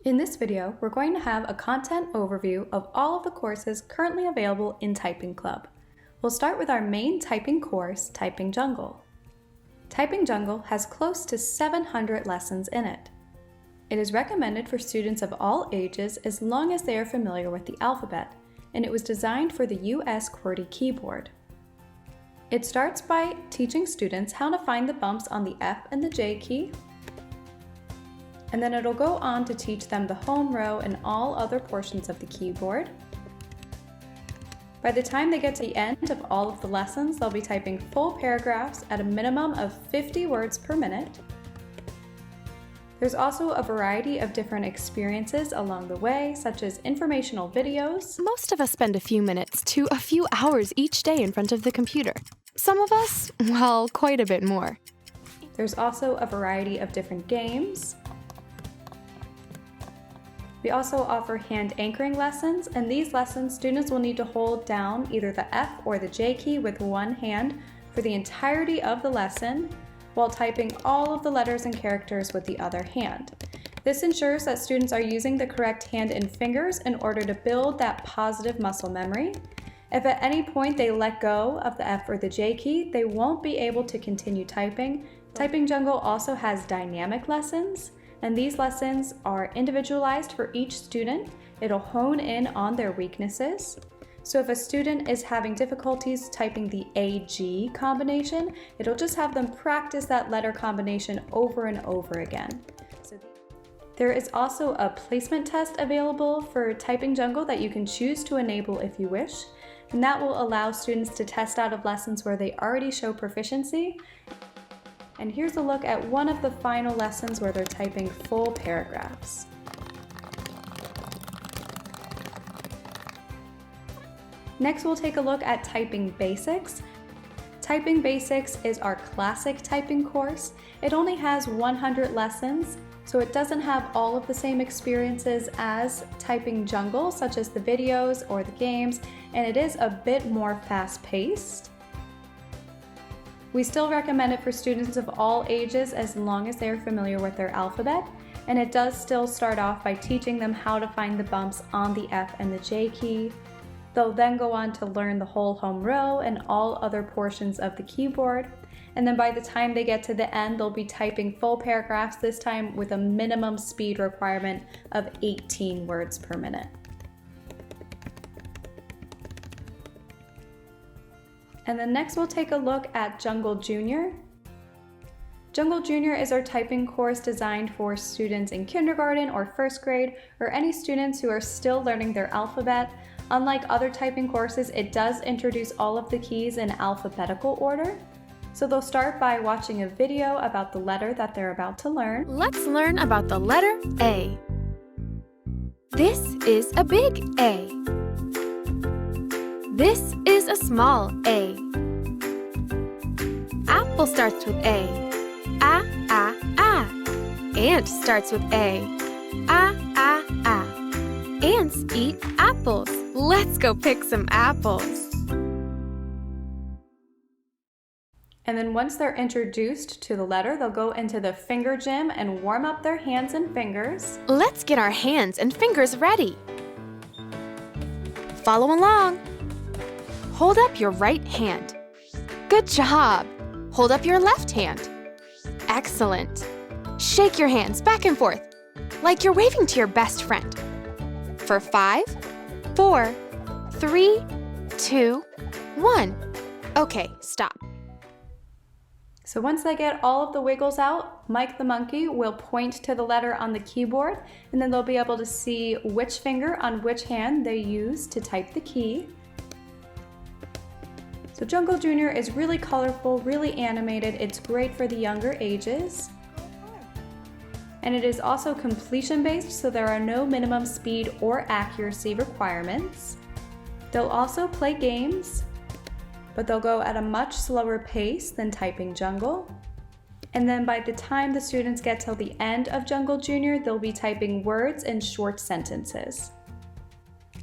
In this video, we're going to have a content overview of all of the courses currently available in Typing Club. We'll start with our main typing course, Typing Jungle. Typing Jungle has close to 700 lessons in it. It is recommended for students of all ages as long as they are familiar with the alphabet, and it was designed for the US QWERTY keyboard. It starts by teaching students how to find the bumps on the F and the J key, and then it'll go on to teach them the home row and all other portions of the keyboard. By the time they get to the end of all of the lessons, they'll be typing full paragraphs at a minimum of 50 words per minute. There's also a variety of different experiences along the way, such as informational videos. Most of us spend a few minutes to a few hours each day in front of the computer. Some of us, well, quite a bit more. There's also a variety of different games. We also offer hand anchoring lessons, and these lessons students will need to hold down either the F or the J key with one hand for the entirety of the lesson, while typing all of the letters and characters with the other hand. This ensures that students are using the correct hand and fingers in order to build that positive muscle memory. If at any point they let go of the F or the J key, they won't be able to continue typing. Typing Jungle also has dynamic lessons, and these lessons are individualized for each student. It'll hone in on their weaknesses. So if a student is having difficulties typing the AG combination, it'll just have them practice that letter combination over and over again. There is also a placement test available for Typing Jungle that you can choose to enable if you wish, and that will allow students to test out of lessons where they already show proficiency. And here's a look at one of the final lessons where they're typing full paragraphs. Next, we'll take a look at Typing Basics. Typing Basics is our classic typing course. It only has 100 lessons, so it doesn't have all of the same experiences as Typing Jungle, such as the videos or the games, and it is a bit more fast-paced. We still recommend it for students of all ages as long as they are familiar with their alphabet, and it does still start off by teaching them how to find the bumps on the F and the J key. They'll then go on to learn the whole home row and all other portions of the keyboard, and then by the time they get to the end, they'll be typing full paragraphs, this time with a minimum speed requirement of 18 words per minute. And then next we'll take a look at Jungle Junior. Jungle Junior is our typing course designed for students in kindergarten or first grade, or any students who are still learning their alphabet. Unlike other typing courses, it does introduce all of the keys in alphabetical order. So they'll start by watching a video about the letter that they're about to learn. Let's learn about the letter A. This is a big A. This is a small A. Apple starts with A. A. Ant starts with A. A. Ants eat apples. Let's go pick some apples. And then once they're introduced to the letter, they'll go into the finger gym and warm up their hands and fingers. Let's get our hands and fingers ready. Follow along. Hold up your right hand. Good job. Hold up your left hand. Excellent. Shake your hands back and forth, like you're waving to your best friend. For 5, 4, 3, 2, 1. Okay, stop. So once they get all of the wiggles out, Mike the monkey will point to the letter on the keyboard, and then they'll be able to see which finger on which hand they use to type the key. So Jungle Junior is really colorful, really animated. It's great for the younger ages. And it is also completion-based, so there are no minimum speed or accuracy requirements. They'll also play games, but they'll go at a much slower pace than Typing Jungle. And then by the time the students get till the end of Jungle Junior, they'll be typing words and short sentences.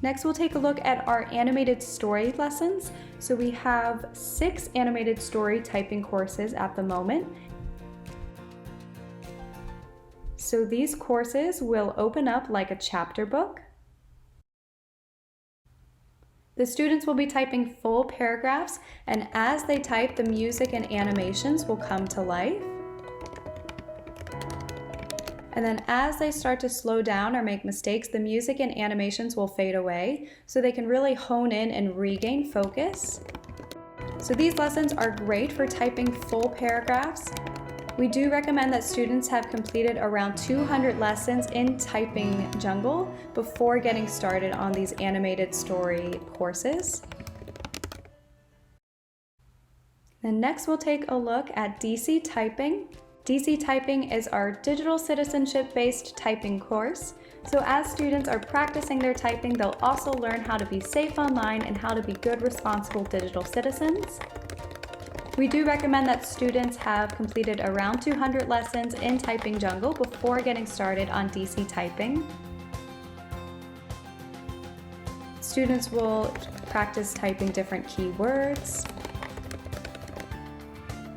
Next, we'll take a look at our animated story lessons. So we have 6 animated story typing courses at the moment. So these courses will open up like a chapter book. The students will be typing full paragraphs, and as they type, the music and animations will come to life. And then as they start to slow down or make mistakes, the music and animations will fade away so they can really hone in and regain focus. So these lessons are great for typing full paragraphs. We do recommend that students have completed around 200 lessons in Typing Jungle before getting started on these animated story courses. Then next we'll take a look at DC Typing. DC Typing is our digital citizenship-based typing course. So as students are practicing their typing, they'll also learn how to be safe online and how to be good, responsible digital citizens. We do recommend that students have completed around 200 lessons in Typing Jungle before getting started on DC Typing. Students will practice typing different keywords.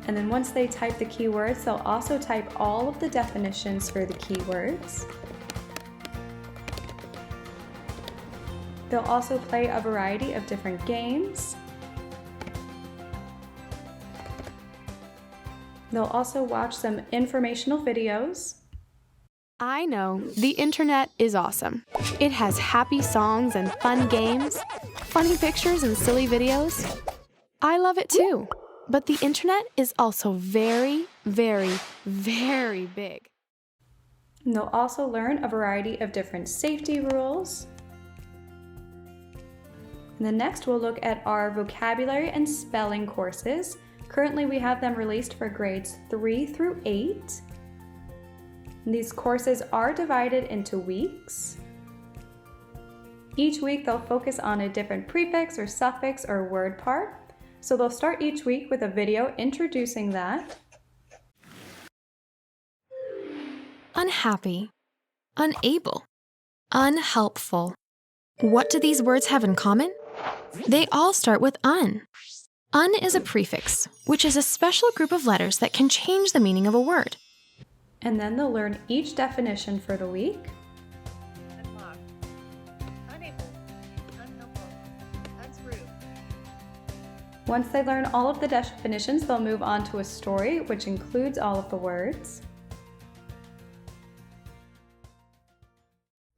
And then once they type the keywords, they'll also type all of the definitions for the keywords. They'll also play a variety of different games. They'll also watch some informational videos. I know, the internet is awesome. It has happy songs and fun games, funny pictures and silly videos. I love it too. But the internet is also very, very, very big. And they'll also learn a variety of different safety rules. And then next we'll look at our vocabulary and spelling courses. Currently we have them released for grades 3 through 8. And these courses are divided into weeks. Each week they'll focus on a different prefix or suffix or word part. So they'll start each week with a video introducing that. Unhappy, unable, unhelpful. What do these words have in common? They all start with un. Un is a prefix, which is a special group of letters that can change the meaning of a word. And then they'll learn each definition for the week. Unlocked, unable, unhelpful, unscrewed. Once they learn all of the definitions, they'll move on to a story, which includes all of the words.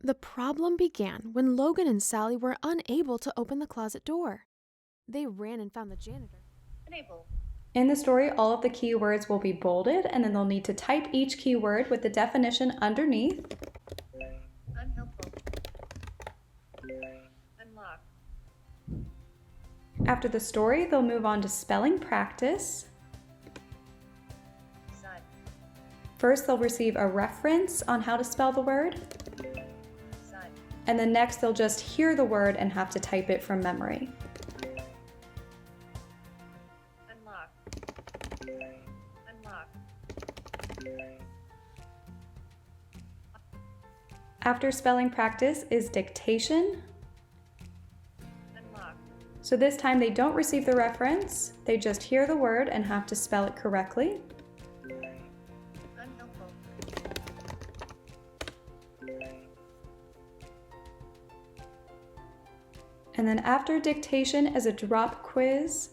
The problem began when Logan and Sally were unable to open the closet door. They ran and found the janitor. Unable, In the story, all of the keywords will be bolded, and then they'll need to type each keyword with the definition underneath. unhelpful, unlocked, After the story, they'll move on to spelling practice. sun, First, they'll receive a reference on how to spell the word, sun, and then next they'll just hear the word and have to type it from memory. unlocked, unlocked, After spelling practice is dictation. unlocked, So this time they don't receive the reference, they just hear the word and have to spell it correctly. unhelpful, And then after dictation is a drop quiz.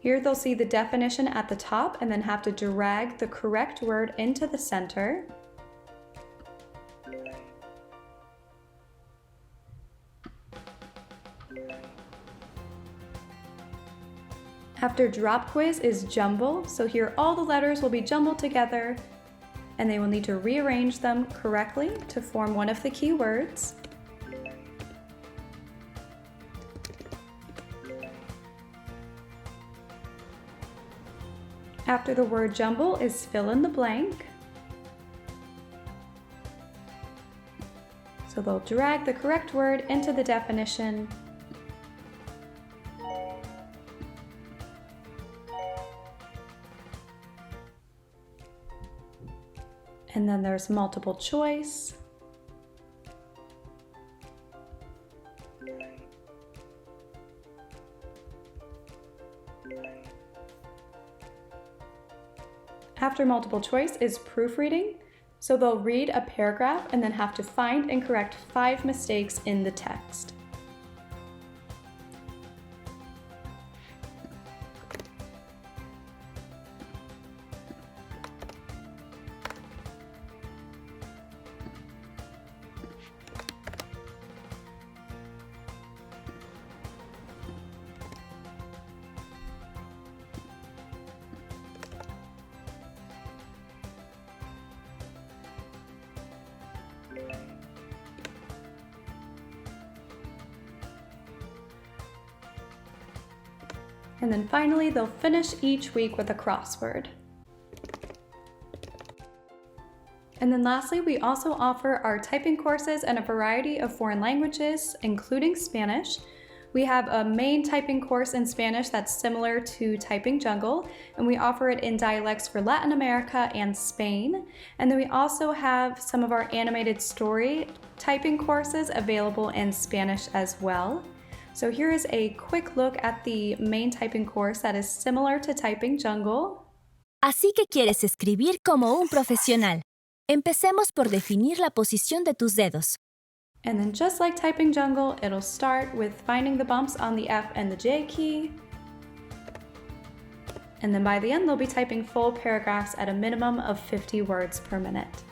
Here they'll see the definition at the top and then have to drag the correct word into the center. After drop quiz is jumble, so here all the letters will be jumbled together and they will need to rearrange them correctly to form one of the key words. After the word jumble is fill in the blank. So they'll drag the correct word into the definition. And then there's multiple choice. after multiple choice is proofreading. So they'll read a paragraph and then have to find and correct 5 mistakes in the text. And then finally, they'll finish each week with a crossword. And then lastly, we also offer our typing courses in a variety of foreign languages, including Spanish. We have a main typing course in Spanish that's similar to Typing Jungle, and we offer it in dialects for Latin America and Spain. And then we also have some of our animated story typing courses available in Spanish as well. So here is a quick look at the main typing course that is similar to Typing Jungle. Así que quieres escribir como un profesional. Empecemos por definir la posición de tus dedos. And then just like Typing Jungle, it'll start with finding the bumps on the F and the J key. And then by the end, they'll be typing full paragraphs at a minimum of 50 words per minute.